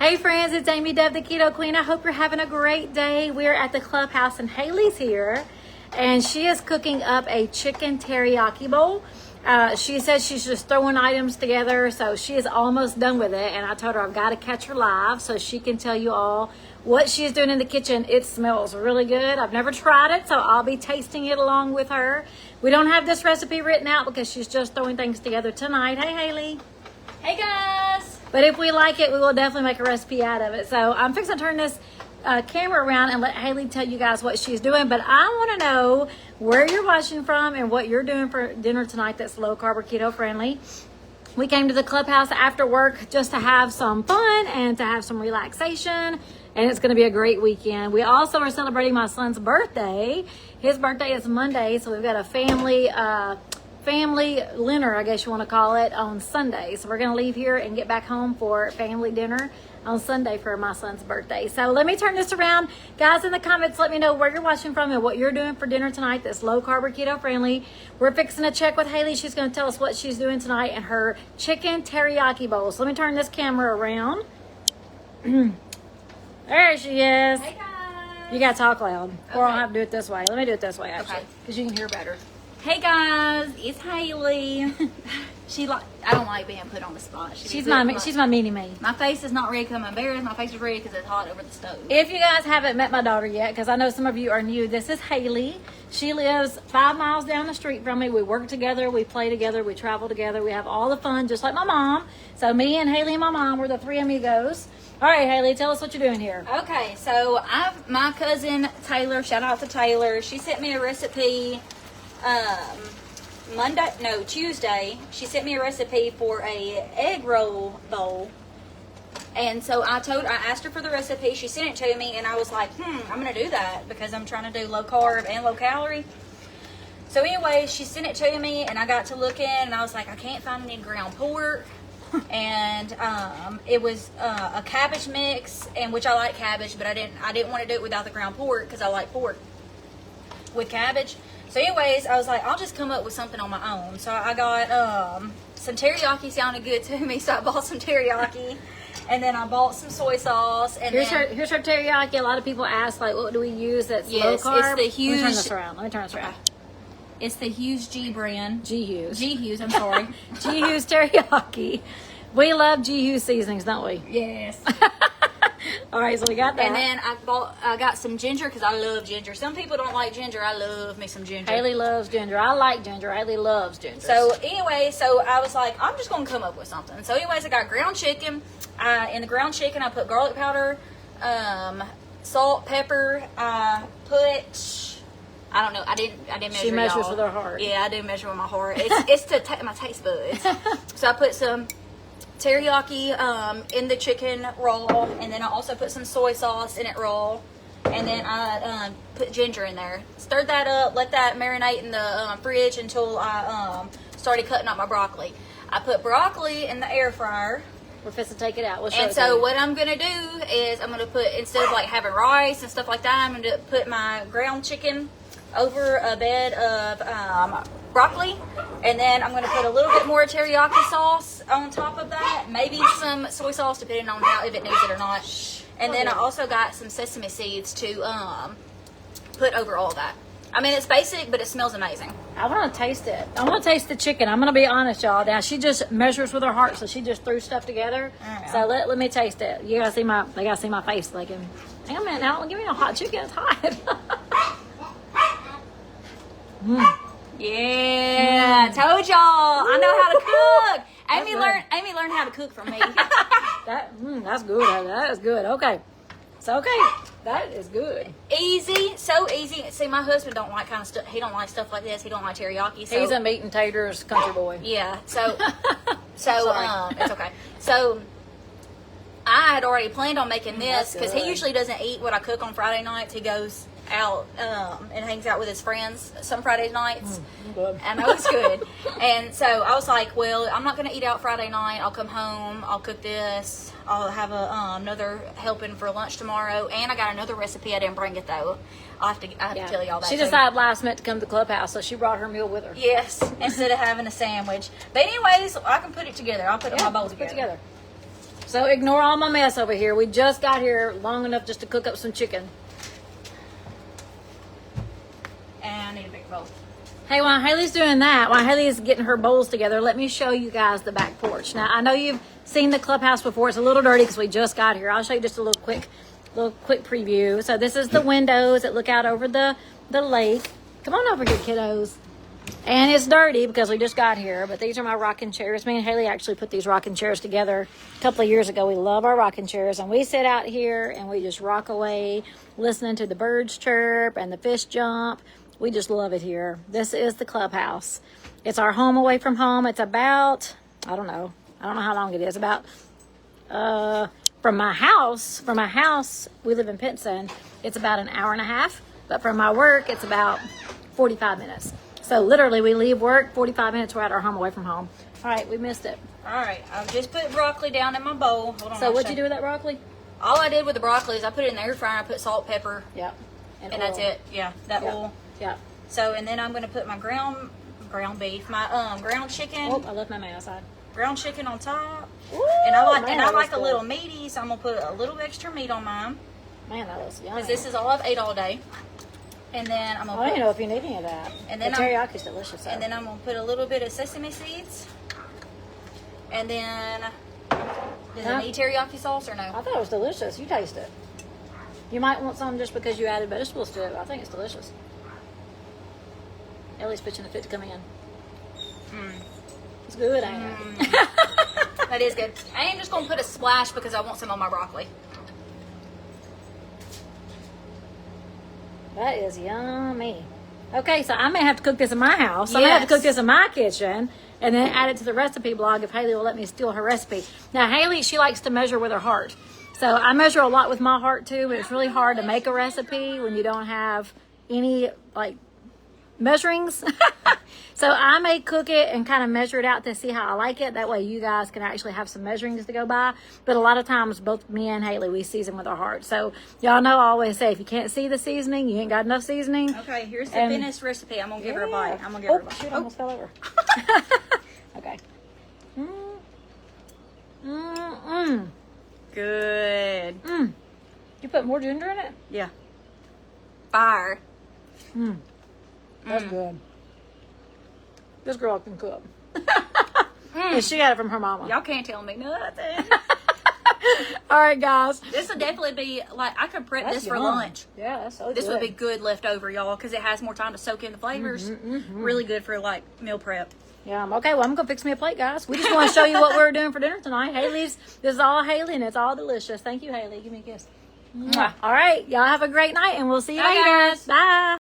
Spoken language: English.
Hey friends, it's Amy Deb, the Keto Queen. I hope you're having a great day. We're at the clubhouse and Hailey's here and she is cooking up a chicken teriyaki bowl. She said she's just throwing items together, so she is almost done with it. And I told her I've got to catch her live so she can tell you all what she's doing in the kitchen. It smells really good. I've never tried it, so I'll be tasting it along with her. We don't have this recipe written out because she's just throwing things together tonight. Hey, Hailey. Hey guys! But if we like it, we will definitely make a recipe out of it. So I'm fixing to turn this camera around and let Hailey tell you guys what she's doing. But I want to know where you're watching from and what you're doing for dinner tonight that's low carb or keto friendly. We came to the clubhouse after work just to have some fun and to have some relaxation. And it's going to be a great weekend. We also are celebrating my son's birthday. His birthday is Monday, so we've got a family dinner, I guess you want to call it, on Sunday. So we're going to leave here and get back home for family dinner on Sunday for my son's birthday. So let me turn this around. Guys, in the comments, let me know where you're watching from and what you're doing for dinner tonight that's low carb or keto friendly. We're fixing to check with Hailey. She's going to tell us what she's doing tonight in her chicken teriyaki bowl. So let me turn this camera around. There she is. Hey guys! You got to talk loud. Okay. Or I'll have to do it this way. Let me do it this way, actually, because you can hear better. Hey guys, it's Hailey. I don't like being put on the spot. She's my meanie me. My face is not ready because I'm embarrassed. My face is ready because it's hot over the stove. If you guys haven't met my daughter yet, because I know some of you are new, this is Hailey. She lives 5 miles down the street from me. We work together, we play together, we travel together, we have all the fun, just like my mom. So me and Hailey and my mom, we're the three amigos. All right, Hailey, tell us what you're doing here. Okay, so my cousin Taylor, shout out to Taylor. She sent me a recipe. Tuesday, she sent me a recipe for a egg roll bowl. And so I asked her for the recipe. She sent it to me and I was like, I'm going to do that because I'm trying to do low carb and low calorie. So anyway, she sent it to me and I got to looking and I was like, I can't find any ground pork. And it was a cabbage mix, and which I like cabbage, but I didn't want to do it without the ground pork because I like pork with cabbage. So anyways, I was like, I'll just come up with something on my own. So I got some teriyaki sounded good to me, so I bought some teriyaki. And then I bought some soy sauce. And here's her teriyaki. A lot of people ask, like, what do we use that's low carb? It's the huge. Let me turn this around. It's the Hughes G brand. G Hughes, I'm sorry. G Hughes teriyaki. We love G Hughes seasonings, don't we? Yes. All right, so we got that. And then I got some ginger because I love ginger. Some people don't like ginger. I love me some ginger. Hailey loves ginger. I like ginger. Hailey loves ginger. So anyway, so I was like, I'm just going to come up with something. So anyways, I got ground chicken. In the ground chicken, I put garlic powder, salt, pepper. I don't know. I didn't measure. She measures y'all. with her heart. Yeah, I do measure with my heart. It's to my taste buds. So I put some teriyaki in the chicken raw, and then I also put some soy sauce in it raw, and then I put ginger in there. Stirred that up, let that marinate in the fridge until I started cutting up my broccoli. I put broccoli in the air fryer. We're fixing to take it out. And so what I'm going to do is I'm going to put, instead of like having rice and stuff like that, I'm going to put my ground chicken over a bed of broccoli, and then I'm going to put a little bit more teriyaki sauce on top of that, maybe some soy sauce depending on if it needs it or not. And then I also got some sesame seeds to put over all that. I mean, it's basic, but it smells amazing. I want to taste it. I want to taste the chicken. I'm going to be honest, y'all. Now, she just measures with her heart, so she just threw stuff together. So let me taste it. You gotta see they gotta see my face. Like, hang on a minute. Now, don't give me no hot chicken. It's hot. Yeah, told y'all. I know how to cook. Amy learned how to cook from me. That's good. That is good. Okay. So that is good. Easy, so easy. See, my husband don't like kind of stuff. He don't like stuff like this. He don't like teriyaki. So he's a meat and taters country boy. Yeah. So it's okay. So I had already planned on making this because he usually doesn't eat what I cook on Friday nights. He goes out and hangs out with his friends some Friday nights. I know it's good. And so I was like, well, I'm not going to eat out Friday night. I'll come home. I'll cook this. I'll have another helping for lunch tomorrow. And I got another recipe. I didn't bring it though. I have to tell y'all that. She decided last minute to come to the clubhouse, so she brought her meal with her. Yes, instead of having a sandwich. But anyways, I can put it together. I'll put my bowl together. So ignore all my mess over here. We just got here long enough just to cook up some chicken. And I need a big bowl. Hey, while Hailey's doing that, while Hailey's getting her bowls together, let me show you guys the back porch. Now, I know you've seen the clubhouse before. It's a little dirty because we just got here. I'll show you just a little quick preview. So this is the windows that look out over the lake. Come on over here, kiddos. And it's dirty because we just got here, but these are my rocking chairs. Me and Hailey actually put these rocking chairs together a couple of years ago. We love our rocking chairs, and we sit out here and we just rock away, listening to the birds chirp and the fish jump. We just love it here. This is the clubhouse. It's our home away from home. It's about, I don't know how long it is. About, from my house, we live in Pinson, it's about an hour and a half. But from my work, it's about 45 minutes. So literally, we leave work, 45 minutes, we're at our home away from home. All right, we missed it. All right, I've just put broccoli down in my bowl. Hold on. So what'd you do with that broccoli? All I did with the broccoli is I put it in the air fryer and I put salt, pepper. Yep. And that's it. Yeah, that oil. Yeah. So, and then I'm going to put my ground beef, my ground chicken. Oh, I left my man outside. Ground chicken on top. Ooh, and I like man, a little meaty, so I'm going to put a little extra meat on mine. Man, that looks yummy. Because this is all I've ate all day. And then I'm going to I don't know if you need any of that. And then the teriyaki is delicious. Though. And then I'm going to put a little bit of sesame seeds. And then, does it need teriyaki sauce or no? I thought it was delicious. You taste it. You might want some just because you added vegetables to it. I think it's delicious. Ellie's pitching the fit to come in. It's good, ain't it? That is good. I am just going to put a splash because I want some on my broccoli. That is yummy. Okay, so I may have to cook this in my house. I may have to cook this in my kitchen and then add it to the recipe blog if Hailey will let me steal her recipe. Now, Hailey, she likes to measure with her heart. So I measure a lot with my heart too, but it's really hard to make a recipe when you don't have any, like, measurings. So I may cook it and kind of measure it out to see how I like it. That way you guys can actually have some measurings to go by. But a lot of times, both me and Hailey, we season with our heart. So y'all know I always say, if you can't see the seasoning, you ain't got enough seasoning. Okay, here's the finished recipe. I'm going to give her a bite. I'm going to give her a bite. Shoot, I almost fell over. Okay. Good. You put more ginger in it? Yeah. Fire. That's good. This girl can cook. And she got it from her mama. Y'all can't tell me nothing. All right, guys. This would definitely be, like, I could prep this for yum. lunch. Yeah, that's so This good. would be good leftover, y'all, because it has more time to soak in the flavors. Really good for, like, meal prep. Yeah, okay, well, I'm going to fix me a plate, guys. We just want to show you what we're doing for dinner tonight. This is all Hailey, and it's all delicious. Thank you, Hailey. Give me a kiss. Mwah. All right, y'all have a great night, and we'll see you Bye, later. guys. Bye.